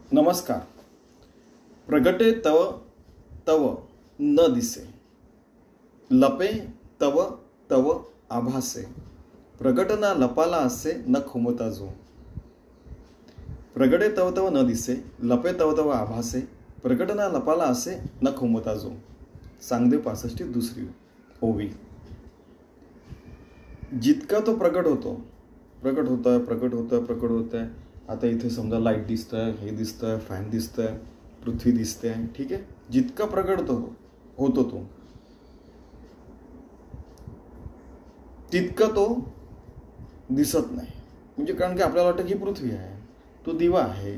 नमस्कार. प्रगटे तव तव न दिसे, लपे तव तव आभासे, प्रगट ना लपाला असे न खुमता जो. प्रगटे तव तव न दिसे, लपे तव तव आभासे, प्रगट ना लपाला असे न खुमता जो. सांगदेव 65 दुसरी ओवी. जितका तो प्रगट होतो, प्रकट होतोय. आता इथे समजा लाईट दिसतंय, हे दिसतंय, फॅन दिसतंय, पृथ्वी दिसते, ठीक आहे. जितका प्रगट होतो तो, तितका तो दिसत नाही. म्हणजे कारण की आपल्याला वाटतं की पृथ्वी आहे, तो दिवा आहे,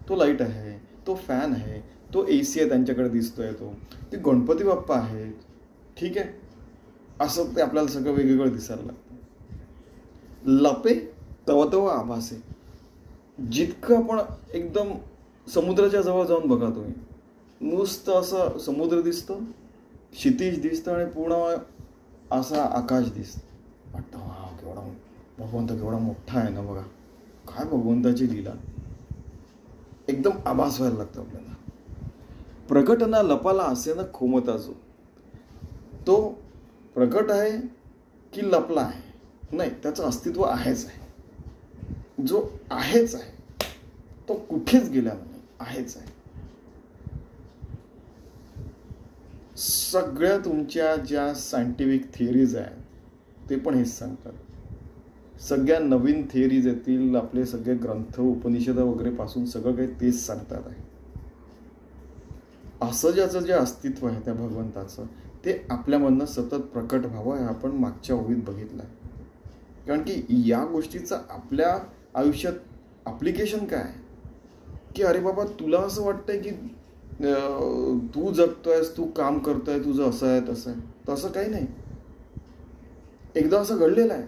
तो लाईट आहे, तो फॅन आहे, तो AC आहे, त्यांच्याकडे दिसतोय, तो ते गणपती बाप्पा आहे, ठीक आहे. असं ते आपल्याला सगळं वेगवेगळं दिसायला लागतं. लपे तव तव आभासे. जितकं आपण एकदम समुद्राच्या जवळ जाऊन बघा तुम्ही, नुसतं असं समुद्र दिसतं, क्षितिज दिसतं आणि पूर्ण असा आकाश दिसतं. वाटतं वा केवढा भगवंत केवढा मोठा आहे ना, बघा काय भगवंताची लीला. एकदम आभास व्हायला लागतं आपल्याला. प्रगट ना लपाला असे ना खोमता जो. तो प्रगट आहे की लपला आहे? नाही, त्याचं अस्तित्व आहेच आहे. जो आहेच आहे तो कुठेच गेला नाही, आहेच आहे. सगळ्या तुमच्या ज्या सायंटिफिक थिअरीज आहेत ते पण हेच सांगतात. सगळ्या नवीन थिअरीज येतील, आपले सगळे ग्रंथ उपनिषद वगैरे पासून सगळं काही तेच सांगतात आहे. असं ज्याचं जे अस्तित्व आहे त्या भगवंताचं, ते आपल्यामधनं सतत प्रकट व्हावं हे आपण मागच्या ओवीत बघितलं आहे. कारण की या गोष्टीचं आपल्या आयुष्यात ॲप्लिकेशन काय आहे की अरे बाबा, तुला असं वाटतंय की तू जगतोयस, तू काम करतोय, तुझं असं आहे तसं आहे. तसं काही नाही. एकदा असं घडलेलं आहे.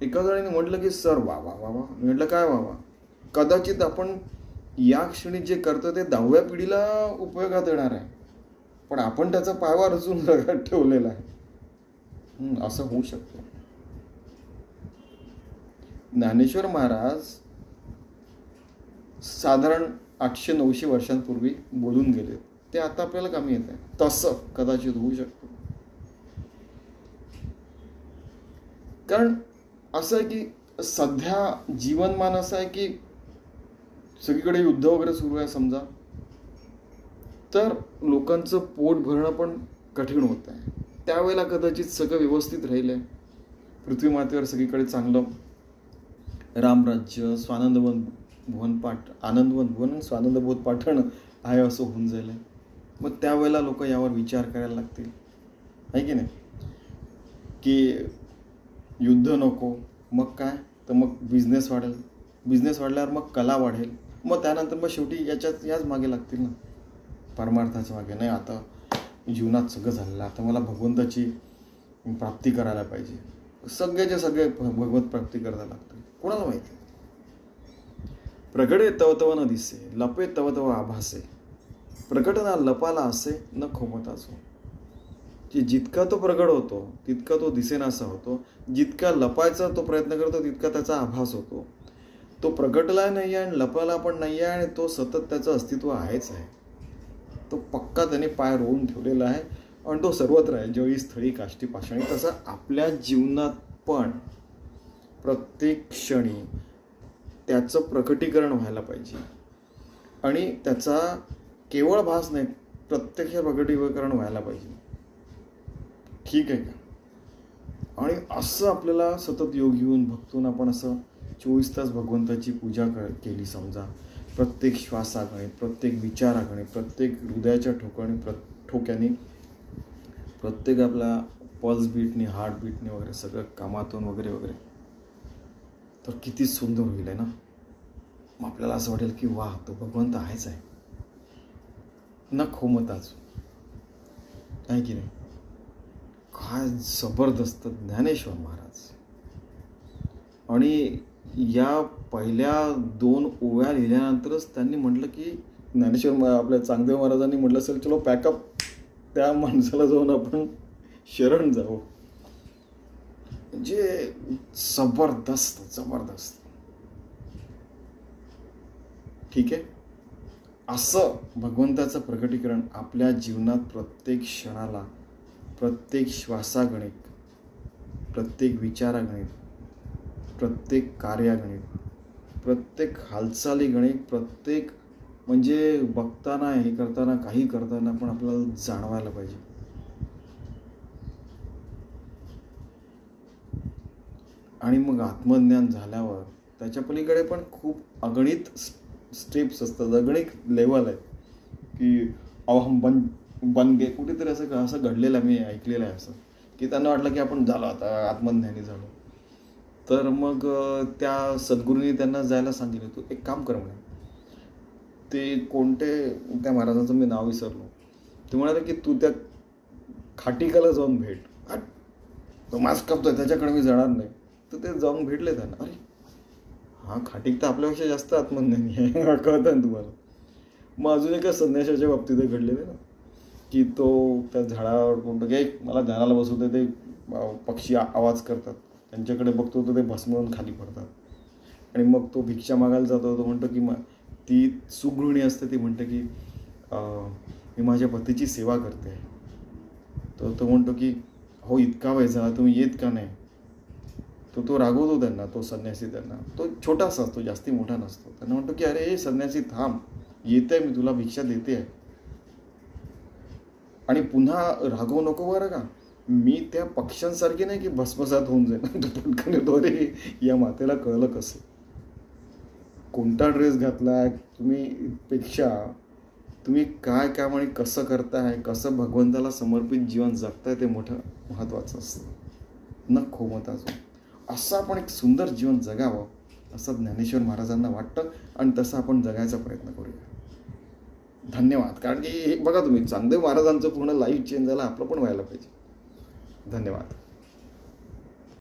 एका जणाने म्हटलं की सर वा वा वा वा. म्हटलं काय वा वा? कदाचित आपण या क्षणी जे करतो ते 10व्या पिढीला उपयोगात येणार आहे, पण आपण त्याचा पायवा रचून ठेवलेला आहे. असं होऊ शकतं. ज्ञानेश्वर महाराज साधारण 800-900 वर्षांपूर्वी बोलून गेले. ते आता आपल्याला कमी येत आहे. तसं कदाचित होऊ शकतं. कारण असं आहे की सध्या जीवनमान असं आहे की सगळीकडे युद्ध वगैरे सुरू आहे समजा, तर लोकांचं पोट भरणं पण कठीण होत आहे. त्यावेळेला कदाचित सगळं व्यवस्थित राहिलं आहे, पृथ्वी मातेवर सगळीकडे चांगलं रामराज्य, आनंदवन भुवन स्वानंदबोध पाठण आहे असं होऊन जाईल. मग त्यावेळेला लोक यावर विचार करायला लागतील, आहे की नाही, की युद्ध नको, मग काय, तर मग बिझनेस वाढेल, बिझनेस वाढल्यावर मग कला वाढेल, मग त्यानंतर मग शेवटी याच मागे लागतील ना, परमार्थाच्या मागे. नाही, आता जीवनात सगळं झालेलं, आता मला भगवंताची प्राप्ती करायला पाहिजे. सगळेचे सगळे भगवत प्राप्ती करायला लागतं. कोणाला माहिती. प्रगटे तव तव न दिसे, लपे तव तव आभासे, प्रकट ना लपाला असे न खोमता जो. जितका तो प्रगट होतो तितका तो दिसेनासा होतो. जितका लपायचा तो प्रयत्न करतो तितका त्याचा आभास होतो. तो प्रगटला नाही आहे आणि लपाला पण नाही आहे, आणि तो सतत त्याचं अस्तित्व आहेच आहे. तो पक्का त्याने पाय रोवून ठेवलेला आहे आणि तो सर्वत्र आहे. जळी स्थळी काष्टी पाषाणी. तसं आपल्या जीवनात पण प्रत्येक क्षणी त्याचं प्रकटीकरण व्हायला पाहिजे. आणि त्याचा केवळ भास नाही, प्रत्यक्ष प्रकटीकरण व्हायला पाहिजे. ठीक आहे का? आणि असं आपल्याला सतत योग येऊन भक्तून आपण असं 24 तास भगवंताची पूजा केली समजा, प्रत्येक श्वासाकडे, प्रत्येक विचाराकडे, प्रत्येक हृदयाच्या ठोक्याने, प्रत्येक आपला पल्स बीटने, हार्ट बीटने वगैरे, सगळं कामातून वगैरे वगैरे, तर किती सुंदर होईल आहे ना. मग आपल्याला असं वाटेल की वा, तो भगवंत आहेच आहे न खोमताच, आहे की नाही. काय जबरदस्त ज्ञानेश्वर महाराज. आणि या पहिल्या 2 ओव्या लिहिल्यानंतरच त्यांनी म्हटलं की आपल्या चांगदेव महाराजांनी म्हटलं असेल, चलो पॅकअप, त्या माणसाला जाऊन आपण शरण जाऊ. म्हणजे जबरदस्त. ठीक आहे. असं भगवंताचं प्रकटीकरण आपल्या जीवनात प्रत्येक क्षणाला, प्रत्येक श्वासागणिक, प्रत्येक विचारागणिक, प्रत्येक कार्यागणिक, प्रत्येक हालचालीगणिक, प्रत्येक म्हणजे बघताना, हे करताना, काही करताना पण आपल्याला जाणवायला पाहिजे. आणि मग आत्मज्ञान झाल्यावर त्याच्या पलीकडे पण खूप अगणित स्टेप्स असतात, अगणित लेवल आहेत की अहम बन गे. कुठेतरी असं घडलेलं मी ऐकलेलं आहे असं, की त्यांना वाटलं की आपण झालो आता आत्मज्ञानी झालो. तर मग त्या सद्गुरूंनी त्यांना जायला सांगितलं, तू एक काम कर म्हणे. ते कोणते त्या महाराजांचं मी नाव विसरलो. ते म्हणाले की तू त्या खाटिकाला जाऊन भेट. तो मास्क कापतोय त्याच्याकडे मी जाणार नाही. तर ते जाऊन भेटले त्यांना. अरे हा खाटीक तर आपल्यापेक्षा जास्त आत्मज्ञानी आहे, कळतं ना तुम्हाला. मग अजून एका संन्यासाच्या बाबतीत घडलेलं ना, की तो त्या झाडावर म्हणतो की मला ध्यानाला बसवते. ते पक्षी आवाज करतात, त्यांच्याकडे बघतो तर ते भस्मून खाली पडतात. आणि मग तो भिक्षा मागायला जातो. तो म्हणतो की ती सुगृहिणी असते, ती म्हणते की मी माझ्या पतीची सेवा करते. तर तो म्हणतो की हो इतका वेळ झाला तुम्ही येत का नाही. तो रागवतो त्यांना, तो संन्यासी त्यांना. तो छोटासा असतो, जास्ती मोठा नसतो. त्यांना म्हणतो की अरे संन्यासी थांब, येते मी तुला भिक्षा देते आहे. आणि पुन्हा रागवू नको बरं का, मी त्या पक्ष्यांसारखे नाही की भस्मसात होऊन जाईल. तो पटकन येतो, अरे या मातेला कळलं कसं, कोणता ड्रेस घातला तुम्ही पेक्षा तुम्ही काय काम आणि कसं करताय, कसं भगवंताला समर्पित जीवन जगताय ते मोठं महत्त्वाचं असतं. न खोमताचं असं आपण एक सुंदर जीवन जगावं असं ज्ञानेश्वर महाराजांना वाटतं, आणि तसं आपण जगायचा प्रयत्न करूया. धन्यवाद. कारण की बघा तुम्ही, चांगदेव महाराजांचं पूर्ण लाईफ चेंज झालं, आपलं पण व्हायला पाहिजे. धन्यवाद.